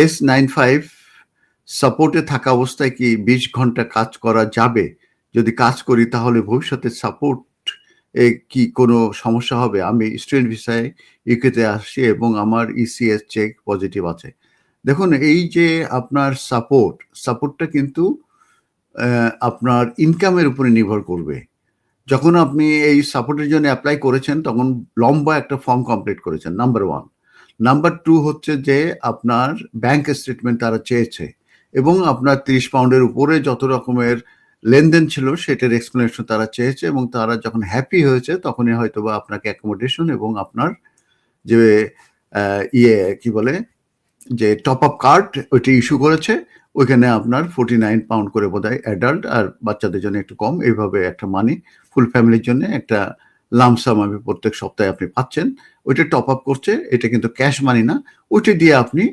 S95 সাপোর্টে থাকা অবস্থায় কি 20 ঘন্টা কাজ করা যাবে? যদি কাজ করি তাহলে ভবিষ্যতে সাপোর্ট কি কোনো সমস্যা হবে? আমি স্টুডেন্ট ভিসায় ইউকেতে আসছি এবং আমার ইসিএস চেক পজিটিভ আছে। দেখুন এই যে আপনার সাপোর্টটা কিন্তু আপনার ইনকামের উপরে নির্ভর করবে। যখন আপনি এই সাপোর্টের জন্য এপ্লাই করেছেন তখন লম্বা একটা ফর্ম কমপ্লিট করেছেন, নাম্বার 1। নাম্বার 2 হচ্ছে যে আপনার ব্যাংক স্টেটমেন্ট তারা চেয়েছে এবং আপনার 30 পাউন্ডের উপরে যত রকমের লেনদেন ছিল সেটার এক্সপ্লেনেশন তারা চেয়েছে এবং তারা যখন হ্যাপি হয়েছে তখনই হয়তোবা আপনাকে অ্যাকোমোডেশন এবং আপনার যে কি বলে যে টপ আপ কার্ড ওইটা ইস্যু করেছে। ওইখানে আপনার 49 পাউন্ড করে বোধহয় অ্যাডাল্ট আর বাচ্চাদের জন্য একটু কম, এইভাবে একটা মানি ফুল ফ্যামিলির জন্য একটা লামসাম আমি প্রত্যেক সপ্তাহে আপনি পাচ্ছেন। ওইটা টপ আপ করছে, এটা কিন্তু ক্যাশ মানি না। ওইটা দিয়ে আপনি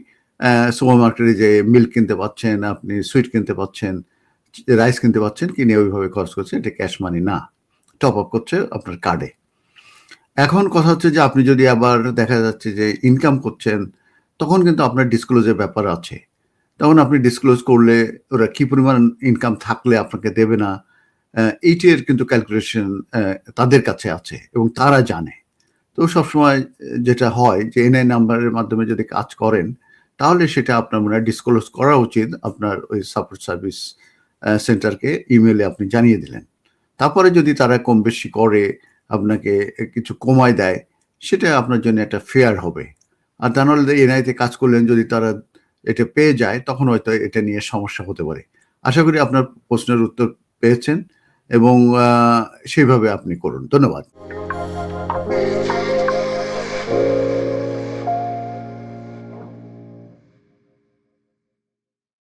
সুপার মার্কেটে যে মিল্ক কিনতে পাচ্ছেন, আপনি সুইট কিনতে পাচ্ছেন, রাইস কিনতে পাচ্ছেন, কিনে ওইভাবে খরচ করছে, এটা ক্যাশ মানি না, টপ আপ করছে আপনার কার্ডে। এখন কথা হচ্ছে যে আপনি যদি আবার দেখা যাচ্ছে যে ইনকাম করছেন তখন কিন্তু আপনার ডিসক্লোজের ব্যাপার আছে। তখন আপনি ডিসক্লোজ করলে ওরা কি পরিমাণ ইনকাম থাকলে আপনাকে দেবে না, এইটার কিন্তু ক্যালকুলেশন তাদের কাছে আছে এবং তারা জানে। তো সবসময় যেটা হয় যে এনআই নাম্বারের মাধ্যমে যদি কাজ করেন তাহলে সেটা আপনার মনে হয় ডিসক্লোজ করা উচিত আপনার ওই সাপোর্ট সার্ভিস সেন্টারকে ইমেইলে আপনি জানিয়ে দিলেন। তারপরে যদি তারা কম বেশি করে আপনাকে কিছু কমায় দেয় সেটা আপনার জন্য একটা ফেয়ার হবে। আর তা নাহলে এনআইতে কাজ করলেন যদি তারা এটা পেয়ে যায় তখন হয়তো এটা নিয়ে সমস্যা হতে পারে। আশা করি আপনার প্রশ্নের উত্তর পেয়েছেন এবং সেইভাবে আপনি করুন। ধন্যবাদ।